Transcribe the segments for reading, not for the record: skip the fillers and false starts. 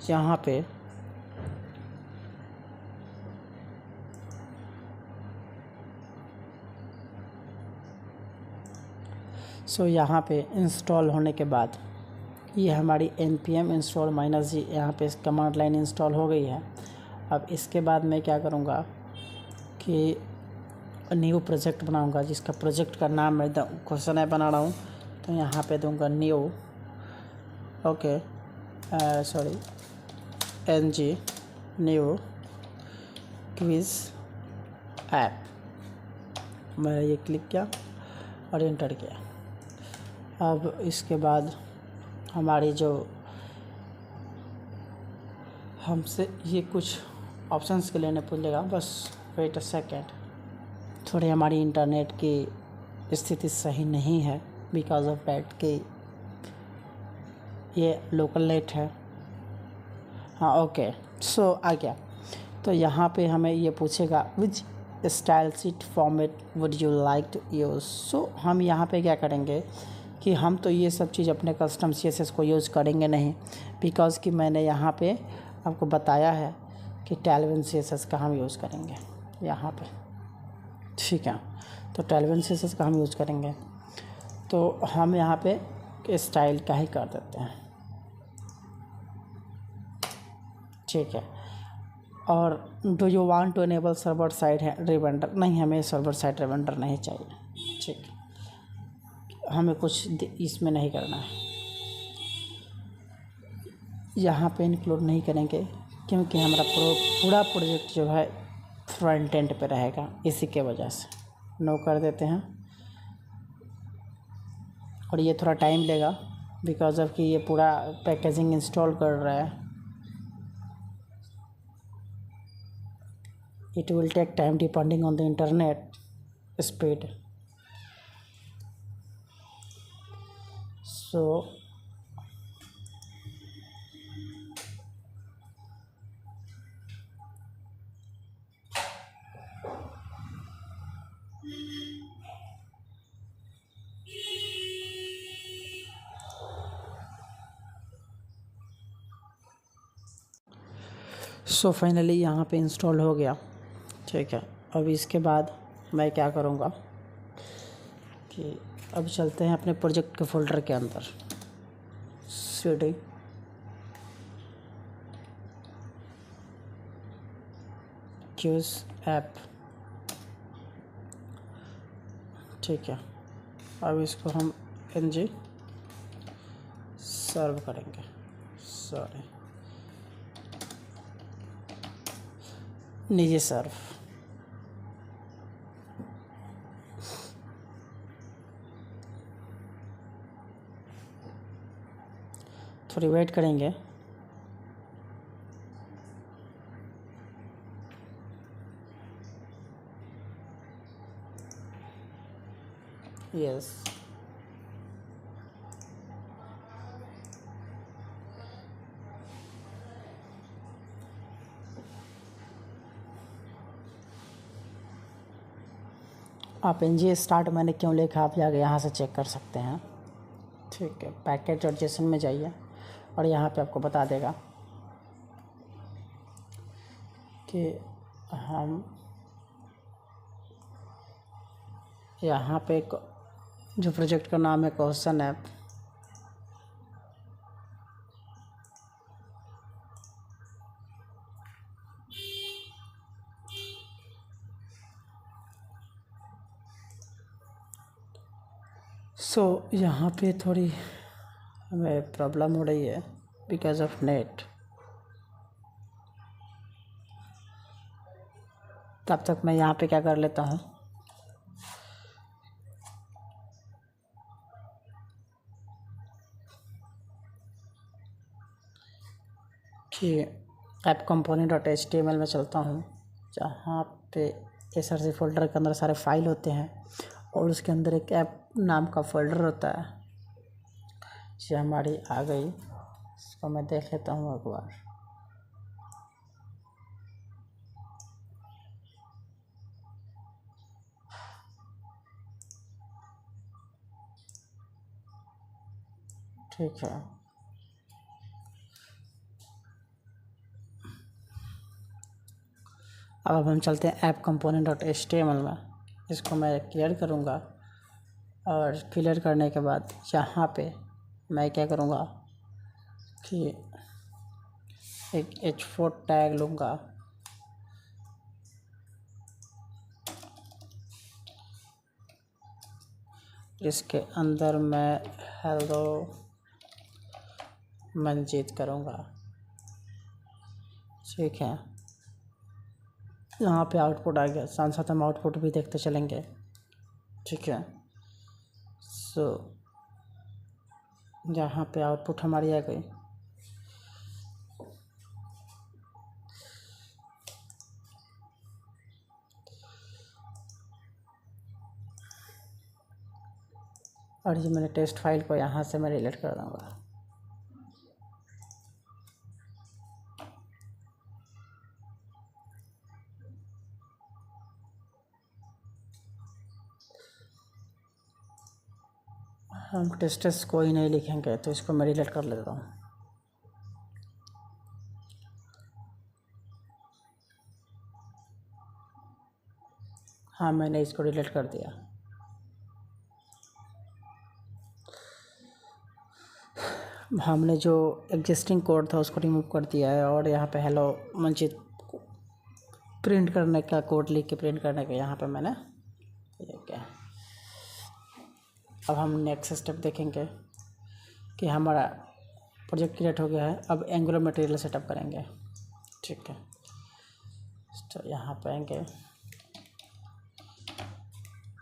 यहाँ पे यहाँ पे इंस्टॉल होने के बाद ये हमारी npm इंस्टॉल -g यहाँ पे कमांड लाइन इंस्टॉल हो गई है। अब इसके बाद मैं क्या करूँगा कि न्यू प्रोजेक्ट बनाऊँगा, जिसका प्रोजेक्ट का नाम मैं क्वेश्चन ऐप बना रहा हूँ, तो यहाँ पे दूँगा new ng new quiz app. मैंने ये क्लिक किया और एंटर किया। अब इसके बाद हमारी जो हमसे ये कुछ ऑप्शंस के लेने पूछेगा, बस वेट अ सेकेंड। थोड़ी हमारी इंटरनेट की स्थिति सही नहीं है बिकॉज ऑफ दैट कि ये लोकल नेट है। हाँ ओके, सो आ गया। तो यहाँ पे हमें ये पूछेगा which style sheet format would you like to use. So हम यहाँ पे क्या करेंगे कि हम तो ये सब चीज़ अपने कस्टम CSS को यूज़ करेंगे नहीं, बिकॉज़ कि मैंने यहाँ पे आपको बताया है कि Tailwind CSS का हम यूज़ करेंगे यहाँ पे, ठीक है। तो Tailwind CSS का हम यूज़ करेंगे, तो हम यहाँ पे स्टाइल का ही कर देते हैं, ठीक है। और do you want to enable server side है रिवेंडर, नहीं हमें सर्वर साइड रिवेंडर नहीं चाहिए, ठीक। हमें कुछ इसमें नहीं करना है, यहाँ पे इंक्लूड नहीं करेंगे क्योंकि हमारा पूरा प्रोजेक्ट जो है फ्रंट एंड पे रहेगा, इसी के वजह से नो कर देते हैं। और ये थोड़ा टाइम लेगा बिकॉज ऑफ कि ये पूरा पैकेजिंग इंस्टॉल कर रहा है। It will take time depending on the internet speed. So finally यहाँ पे इंस्टॉल हो गया, ठीक है। अब इसके बाद मैं क्या करूँगा कि अब चलते हैं अपने प्रोजेक्ट के फोल्डर के अंदर, cd क्यूज ऐप, ठीक है। अब इसको हम ng सर्व करेंगे, निजी सर्व। थोड़ी वेट करेंगे। यस, आप ng स्टार्ट मैंने क्यों लिखा आप जाके यहाँ से चेक कर सकते हैं, ठीक है। पैकेज और जेसन में जाइए और यहाँ पे आपको बता देगा कि हम यहाँ पे जो प्रोजेक्ट का नाम है क्वेश्चन ऐप, यहाँ पे थोड़ी हमें प्रॉब्लम हो रही है बिकॉज ऑफ नेट। तब तक मैं यहाँ पे क्या कर लेता हूँ कि ऐप component.html में चलता हूँ, जहाँ पे src फोल्डर के अंदर सारे फाइल होते हैं और उसके अंदर एक ऐप नाम का फोल्डर होता है। ये हमारी आ गई, इसको मैं देख लेता हूँ एक बार। ठीक है, अब हम चलते हैं ऐप कंपोनेंट डॉट HTML में। इसको मैं क्लियर करूँगा और क्लियर करने के बाद यहाँ पे मैं क्या करूँगा कि एक H4 टैग लूँगा। इसके अंदर मैं हेलो मंजीत करूँगा। ठीक है, यहाँ पे आउटपुट आ गया। साथ साथ हम आउटपुट भी देखते चलेंगे। ठीक है, सो यहाँ पे आउटपुट हमारी आ गई। और ये मैंने टेस्ट फाइल को यहाँ से मैं डिलीट कर दूँगा। हम टेस्ट कोई नहीं लिखेंगे तो इसको मैं डिलीट कर लेता हूँ। हाँ, मैंने इसको डिलीट कर दिया। हमने जो एग्जिस्टिंग कोड था उसको रिमूव कर दिया है और यहाँ पे हेलो मंजीत प्रिंट करने का कोड लिख के प्रिंट करने का यहाँ पे मैंने ये क्या। अब हम नेक्स्ट स्टेप देखेंगे कि हमारा प्रोजेक्ट क्रिएट हो गया है। अब एंगुलर मटेरियल सेटअप करेंगे। ठीक है, तो यहाँ पे आएंगे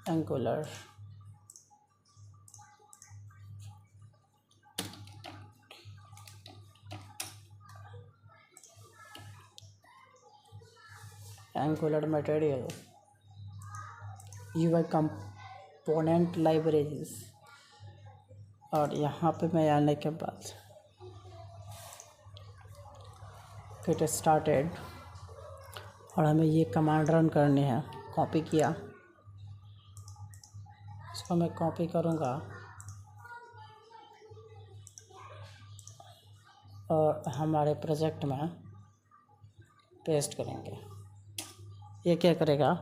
angular, angular material UI component libraries. और यहाँ पे मैं आने के बाद गेट स्टार्टेड और हमें ये कमांड रन करनी है। कॉपी किया, इसको मैं कॉपी करूँगा और हमारे प्रोजेक्ट में पेस्ट करेंगे। ये क्या करेगा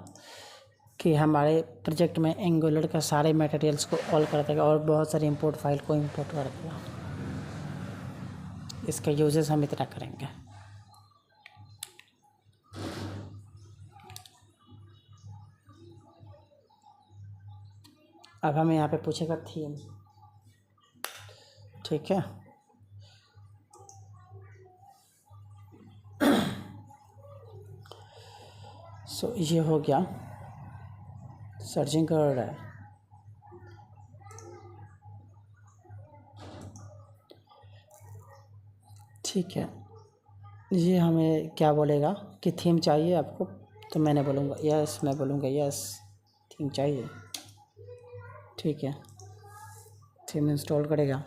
कि हमारे प्रोजेक्ट में एंगुलर का सारे मटेरियल्स को ऑल कर देगा और बहुत सारी इंपोर्ट फाइल को इंपोर्ट कर देगा। इसका यूजेस हम इतना करेंगे। अब हमें यहाँ पे पूछेगा थीम। ठीक है, सो ये हो गया। सर्चिंग कर रहा है। ठीक है, ये हमें क्या बोलेगा कि थीम चाहिए आपको, तो मैंने बोलूँगा यस, मैं बोलूँगा यस थीम चाहिए। ठीक है, थीम इंस्टॉल करेगा।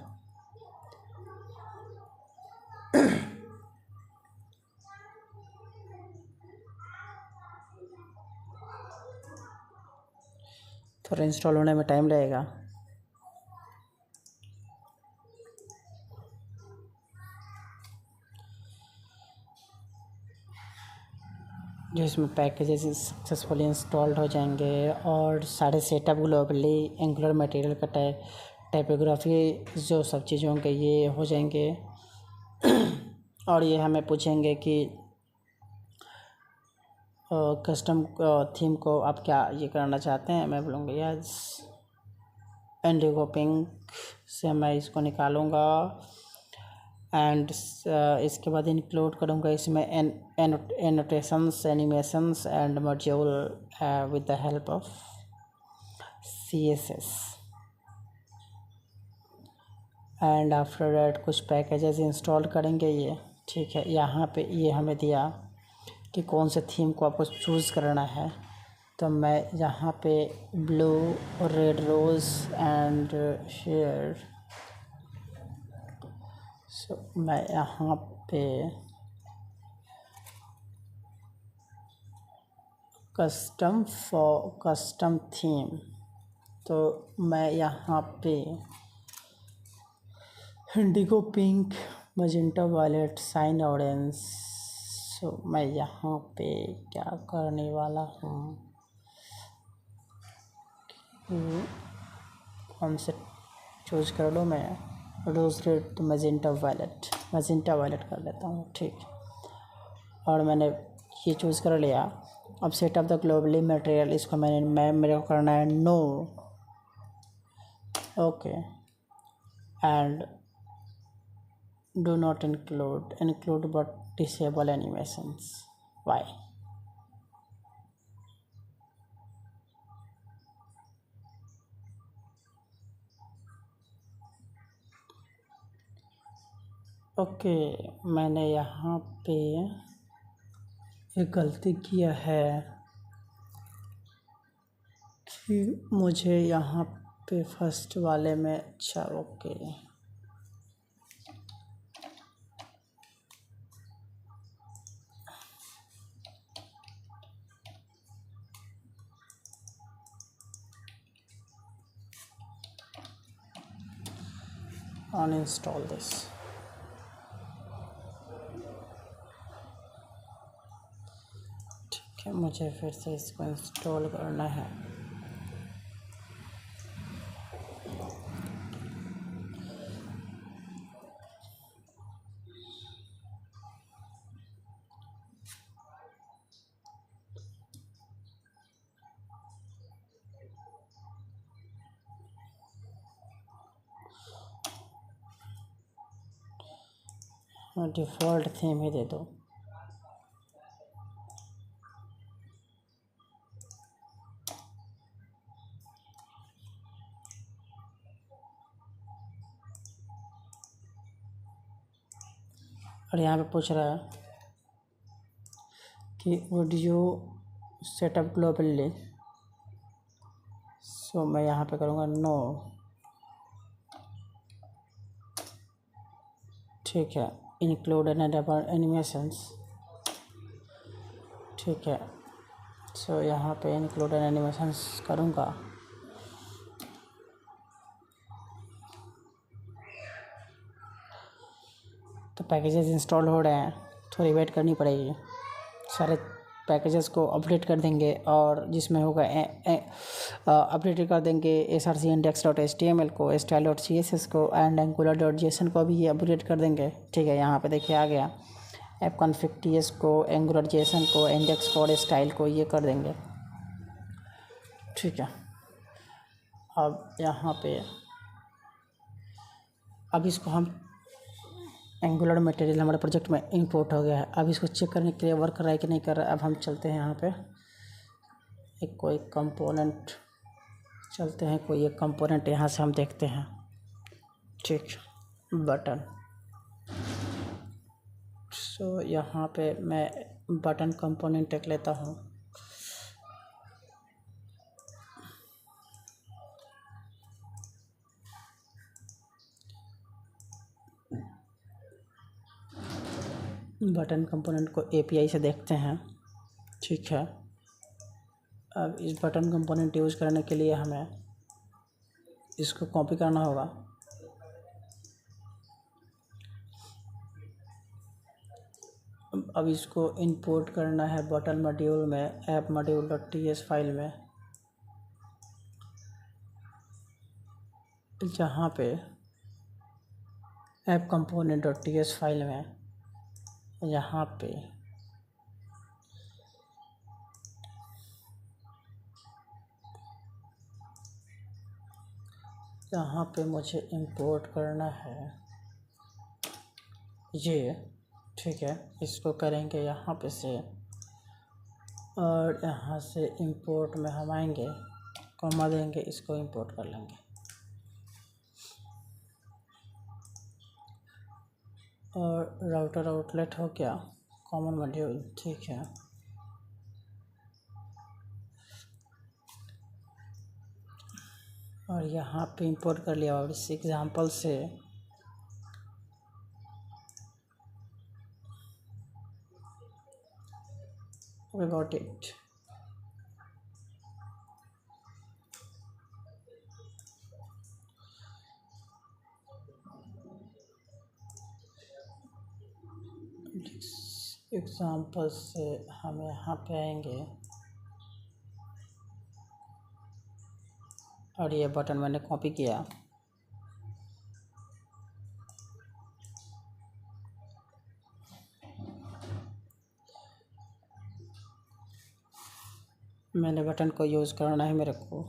थोड़ा इंस्टॉल होने में टाइम लगेगा। जिसमें पैकेजेस सक्सेसफुली इंस्टॉल्ड हो जाएंगे और सारे सेटअप ग्लोबली एंगुलर मटेरियल का टाइपोग्राफी जो सब चीज़ें होंगे ये हो जाएंगे। और ये हमें पूछेंगे कि कस्टम थीम को आप क्या ये करना चाहते हैं। मैं बोलूँगा यस। इंडिगो पिंक से मैं इसको निकालूँगा एंड इसके बाद इंक्लूड करूँगा इसमें annotations, animations and module with the help of CSS and after that कुछ पैकेजेस इंस्टॉल करेंगे ये। ठीक है, यहाँ पे ये हमें दिया कि कौन से थीम को आपको चूज़ करना है। तो मैं यहाँ पे blue, red rose and share, so मैं यहाँ पे कस्टम थीम, तो मैं यहाँ पे indigo pink, magenta violet, cyan orange, मैं यहाँ पे क्या करने वाला हूँ कि कौन से चूज कर लो। मैं रोज रेड तो मैजेंटा वायलेट कर लेता हूँ, ठीक। और मैंने ये चूज़ कर लिया। अब set up the globally material, इसको मेरे को करना है no, okay. And do not include but disable animations, why? Okay, मैंने यहाँ पे एक गलती किया है कि मुझे यहाँ पे फर्स्ट वाले में, अच्छा ओके, अनइंस्टॉल दिस। ठीक है, मुझे फिर से इसको इंस्टॉल करना है। डिफ़ॉल्ट थीम ही दे दो। और यहाँ पे पूछ रहा है कि वुड यू सेटअप ग्लोबली, सो मैं यहाँ पे करूँगा नो, ठीक है। इंक्लूड एनिमेशंस, ठीक है। सो यहाँ पे इंक्लूड एनिमेशंस करूँगा। तो पैकेजेस इंस्टॉल हो रहे हैं, थोड़ी वेट करनी पड़ेगी। सारे पैकेजेस को अपडेट कर देंगे और जिसमें होगा अपडेट कर देंगे src-index.html को, style.css को एंड angular.json को भी ये अपडेट कर देंगे, ठीक है। यहाँ पे देखिए आ गया ऐप कॉन्फ़िग ts को, angular.json को, इंडेक्स फॉर स्टाइल को ये कर देंगे, ठीक है। अब यहाँ पे अब इसको हम एंगुलर मटेरियल हमारे प्रोजेक्ट में इंपोर्ट हो गया है। अब इसको चेक करने के लिए वर्क कर रहा है कि नहीं कर रहा है। अब हम चलते हैं यहाँ पे कोई कंपोनेंट, चलते हैं कोई एक कंपोनेंट यहाँ से हम देखते हैं, ठीक। बटन, सो यहाँ पे मैं बटन कंपोनेंट एक लेता हूँ। बटन कंपोनेंट को API से देखते हैं, ठीक है। अब इस बटन कंपोनेंट यूज़ करने के लिए हमें इसको कॉपी करना होगा। अब इसको इंपोर्ट करना है बटन मॉड्यूल में, ऐप module.ts फाइल में, जहाँ पे ऐप component.ts फाइल में यहाँ पे मुझे इंपोर्ट करना है ये, ठीक है। इसको करेंगे यहाँ पे से, और यहाँ से इंपोर्ट में हम आएंगे, कॉमा देंगे, इसको इंपोर्ट कर लेंगे। और राउटर आउटलेट हो गया, कॉमन मॉड्यूल, ठीक है। और यहाँ पे इंपोर्ट कर लिया। और इस एग्जांपल से we got it। एग्जाम्पल से हम यहाँ पे आएंगे और ये बटन मैंने कॉपी किया। मैंने बटन को यूज़ करना है मेरे को,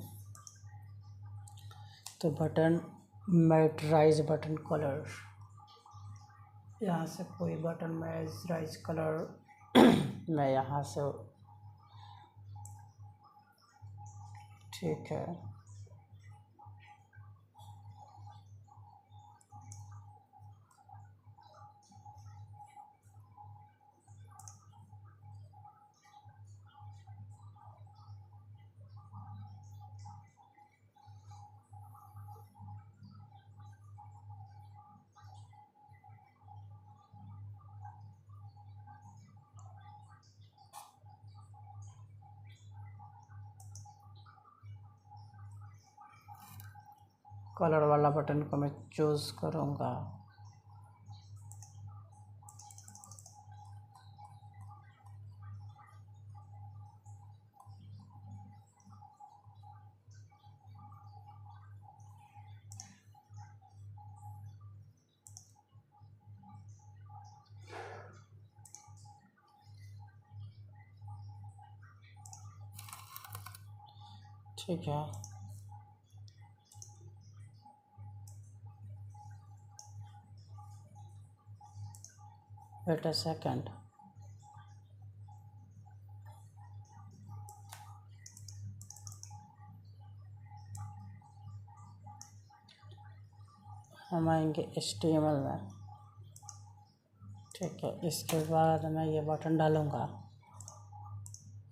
तो बटन मैटराइज बटन कलर, यहाँ से कोई बटन मैटराइज कलर मैं यहाँ से, ठीक है। कलर वाला बटन को मैं चूज़ करूँगा। ठीक है, वेट अ सेकंड। हम आएंगे HTML में, ठीक है। इसके बाद मैं ये बटन डालूँगा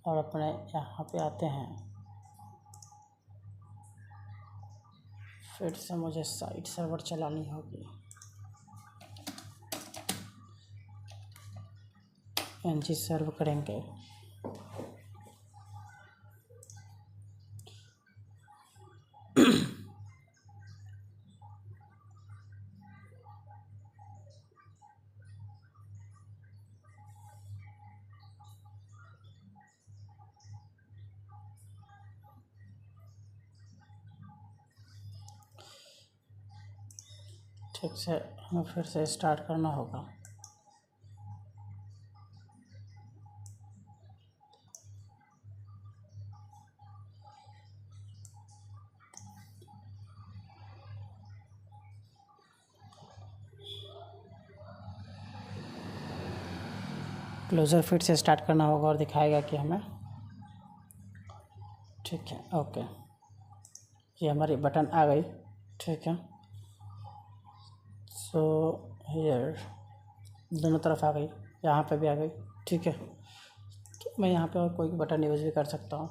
और अपने यहाँ पे आते हैं। फिर से मुझे साइट सर्वर चलानी होगी। ng सर्व करेंगे। ठीक से हमें फिर से स्टार्ट करना होगा। क्लोज़र फिर से स्टार्ट करना होगा और दिखाएगा कि हमें, ठीक है, ओके। ये हमारी बटन आ गई, ठीक है। सो हियर दोनों तरफ आ गई, यहाँ पे भी आ गई, ठीक है। तो मैं यहाँ पे और कोई बटन यूज़ भी कर सकता हूँ।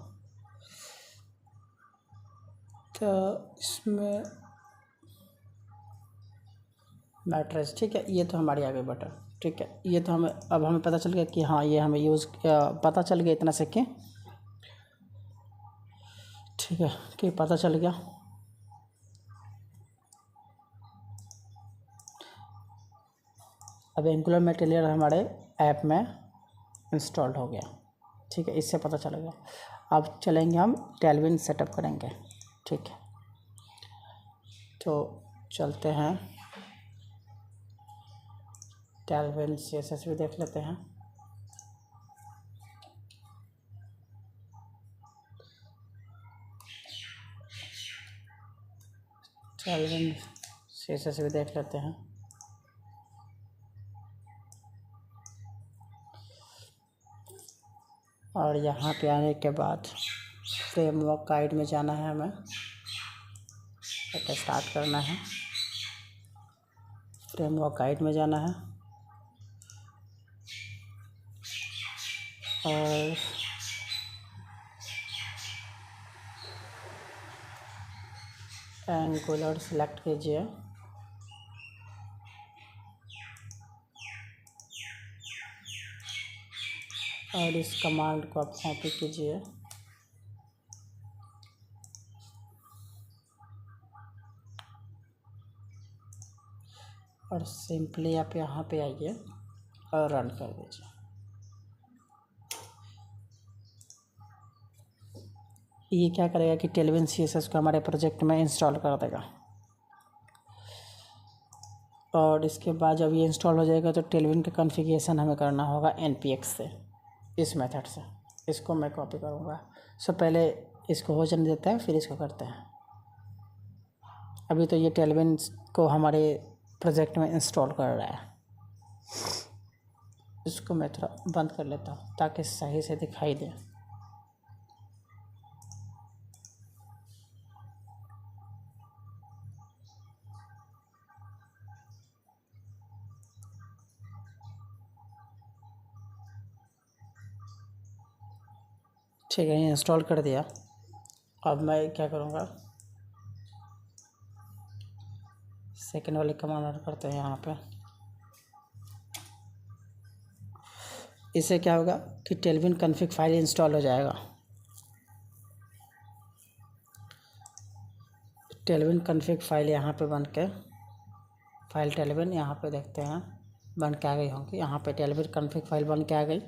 तो इसमें मैट्रेस, ठीक है। ये तो हमारी आ गई बटन, ठीक है। ये तो हमें अब हमें पता चल गया कि हाँ ये हमें यूज़ पता चल गया इतना से कि, ठीक है, कि पता चल गया। अब एंगुलर मटेरियल हमारे ऐप में इंस्टॉल्ड हो गया, ठीक है। इससे पता चल गया। अब चलेंगे हम टेलविन सेटअप करेंगे, ठीक है। तो चलते हैं टेलविन CSS भी देख लेते हैं। टेलविन CSS भी देख लेते हैं। और यहाँ पे आने के बाद फ्रेमवर्क गाइड में जाना है हमें, स्टार्ट करना है। फ्रेमवर्क गाइड में जाना है और एंगुलर सेलेक्ट कीजिए और इस कमांड को आप कॉपी कीजिए और सिंपली आप यहाँ पे आइए और रन कर दीजिए। ये क्या करेगा कि टेलविन CSS को हमारे प्रोजेक्ट में इंस्टॉल कर देगा। और इसके बाद जब ये इंस्टॉल हो जाएगा तो टेलविन का कॉन्फ़िगरेशन हमें करना होगा npx से, इस मेथड से। इसको मैं कॉपी करूँगा। पहले इसको हो जाने देते हैं, फिर इसको करते हैं। अभी तो ये टेलविन को हमारे प्रोजेक्ट में इंस्टॉल कर रहा है। इसको मैं थोड़ा बंद कर लेता हूँ ताकि सही से दिखाई दे। ठीक है, ये इंस्टॉल कर दिया। अब मैं क्या करूँगा, सेकेंड वाले कमांड ऐड करते हैं यहाँ पे। इससे क्या होगा कि टेलविन कॉन्फ़िग फाइल इंस्टॉल हो जाएगा। टेलविन कॉन्फ़िग फाइल यहाँ पे बन के, फाइल टेलविन यहाँ पे देखते हैं बन के आ गई होंगी। यहाँ पे टेलविन कॉन्फ़िग फाइल बन के आ गई।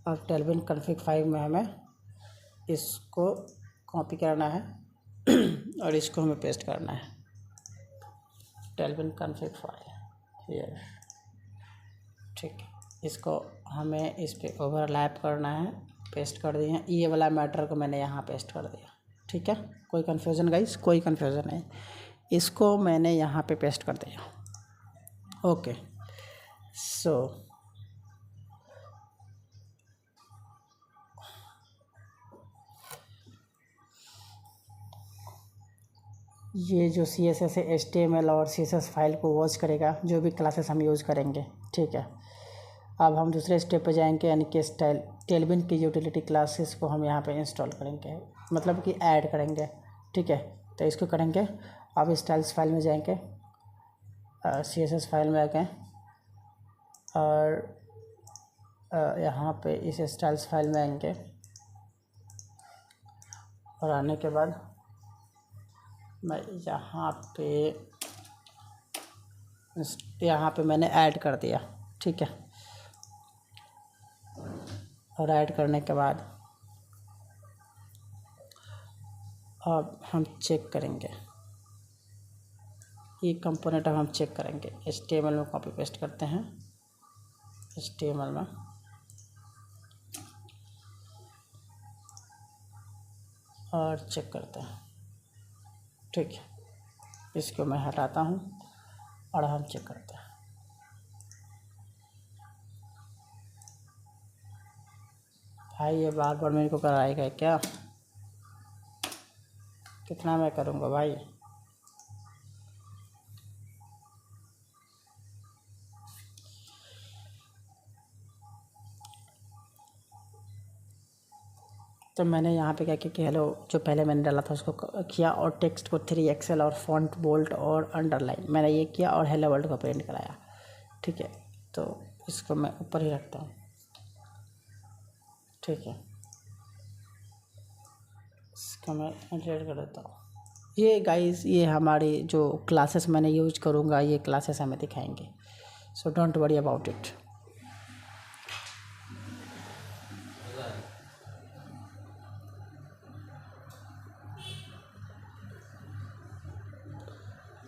अब टेलविन कॉन्फ़िग फाइल में हमें इसको कॉपी करना है और इसको हमें पेस्ट करना है। टेलविन कॉन्फ़िग फाइल ये, ठीक है। इसको हमें इस पे ओवरलैप करना है। पेस्ट कर दिए। ये वाला मैटर को मैंने यहाँ पेस्ट कर दिया। ठीक है, कोई कन्फ्यूज़न गाइस? कोई कन्फ्यूज़न नहीं। इसको मैंने यहाँ पे पेस्ट कर दिया। ओके, सो ये जो CSS है HTML और CSS फाइल को वॉच करेगा, जो भी क्लासेस हम यूज़ करेंगे। ठीक है, अब हम दूसरे स्टेप पे जाएंगे, यानी कि टेलविन की यूटिलिटी क्लासेस को हम यहाँ पे इंस्टॉल करेंगे, मतलब कि ऐड करेंगे। ठीक है, तो इसको करेंगे। अब स्टाइल्स फाइल में जाएंगे, CSS फाइल में आ गए और यहाँ पे इस स्टाइल्स फाइल में आएंगे और आने के बाद मैं यहाँ पे मैंने ऐड कर दिया। ठीक है, और ऐड करने के बाद अब हम चेक करेंगे ये कंपोनेंट। अब हम चेक करेंगे, HTML में कॉपी पेस्ट करते हैं। HTML में और चेक करते हैं। ठीक है, इसको मैं हटाता हूँ और हम चेक करते हैं। भाई ये बार बार मेरे को कराएगा क्या? कितना मैं करूँगा भाई? तो मैंने यहाँ पे क्या किया कि हेलो जो पहले मैंने डाला था उसको किया और टेक्स्ट को 3 XL और फॉन्ट बोल्ड और अंडरलाइन मैंने ये किया और हेलो वर्ल्ड को प्रिंट कराया। ठीक है, तो इसको मैं ऊपर ही रखता हूँ। ठीक है, इसको मैं एडिट कर देता हूँ। ये गाइस, ये हमारी जो क्लासेस मैंने यूज करूँगा, ये क्लासेस हमें दिखाएंगे। So don't worry about it.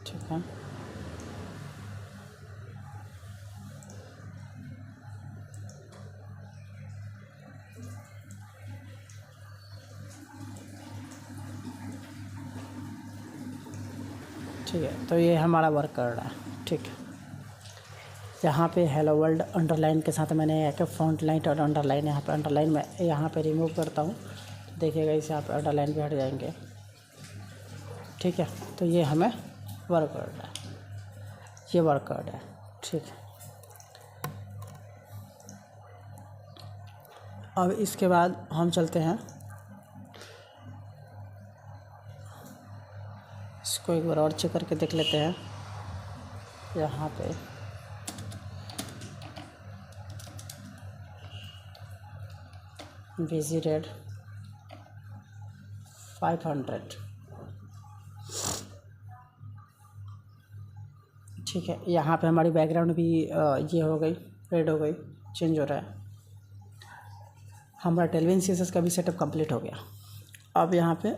ठीक है, ठीक है, तो ये हमारा वर्क कर रहा है। ठीक है, यहाँ पे हेलो वर्ल्ड अंडरलाइन के साथ मैंने एक फॉन्ट लाइन और अंडरलाइन, यहाँ पे अंडरलाइन मैं यहाँ पे रिमूव करता हूँ। देखिएगा इसे यहाँ पे अंडरलाइन भी हट जाएंगे। ठीक है, तो ये हमें वर्क कर रहा है, ये वर्क कर रहा है। ठीक है, अब इसके बाद हम चलते हैं, इसको एक बार और चेक करके देख लेते हैं। यहाँ पे बिजी रेड 500। ठीक है, यहाँ पे हमारी बैकग्राउंड भी ये हो गई, रेड हो गई, चेंज हो रहा है। हमारा टेलविन CSS का भी सेटअप कंप्लीट हो गया। अब यहाँ पे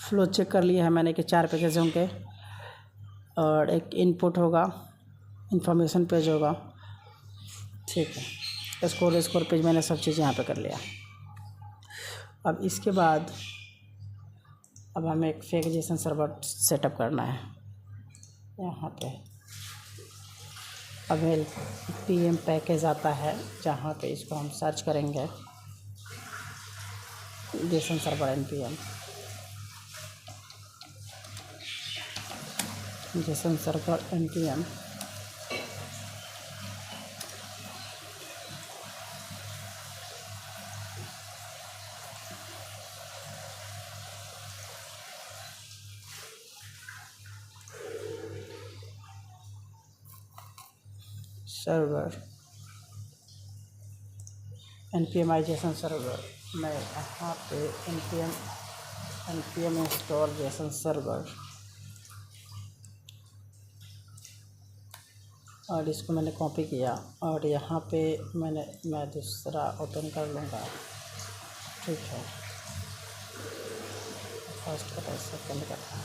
फ्लो चेक कर लिया है मैंने कि 4 पेजेस होंगे और एक इनपुट होगा, इंफॉर्मेशन पेज होगा। ठीक है, स्कोर पेज मैंने सब चीज़ यहाँ पे कर लिया। अब इसके बाद अब हमें एक फेक जेसन सर्वर सेटअप करना है। यहाँ पे अब npm पैकेज आता है जहाँ पे इसको हम सर्च करेंगे, Jason server npm, Jason server npm। Server npm Jason server, मैं यहाँ पे npm इंस्टॉल जेसन सर्वर, और इसको मैंने कॉपी किया और यहाँ पे मैं दूसरा ओपन कर लूँगा। ठीक है, फर्स्ट का सेकंड का था,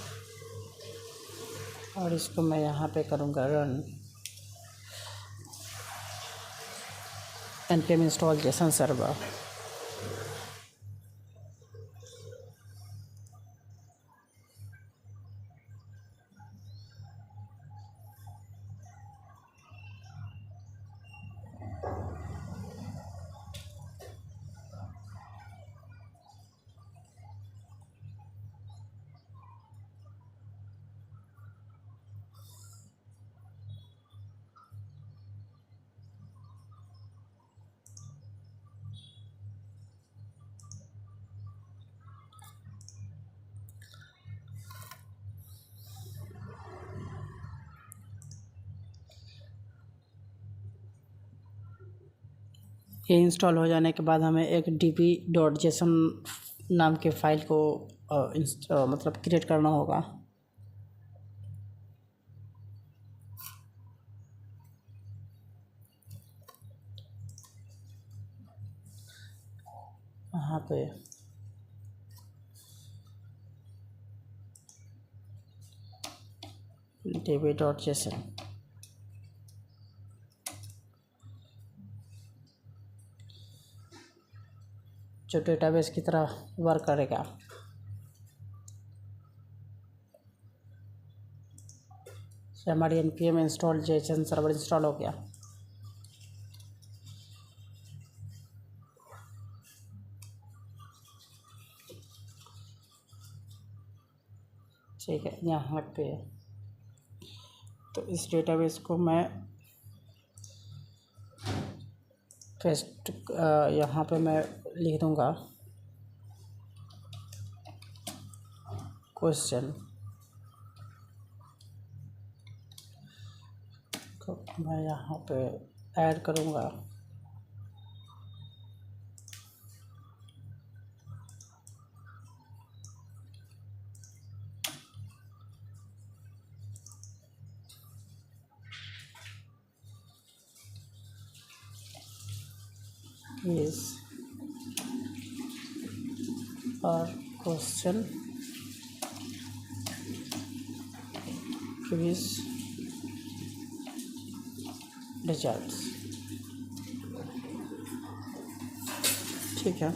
और इसको मैं यहाँ पे करूँगा run npm install Jason server. ये इंस्टॉल हो जाने के बाद हमें एक db.json नाम के फ़ाइल को मतलब क्रिएट करना होगा। यहाँ पे db.json, जो डेटाबेस की तरह वर्क करेगा। तो हमारी npm install Jason server install हो गया। ठीक है, यहाँ पे तो इस डेटाबेस को मैं पेस्ट यहाँ पे मैं लिख दूँगा क्वेश्चन को मैं यहाँ पे ऐड करूँगा। is और क्वेश्चन क्विज रिजल्ट्स। ठीक है।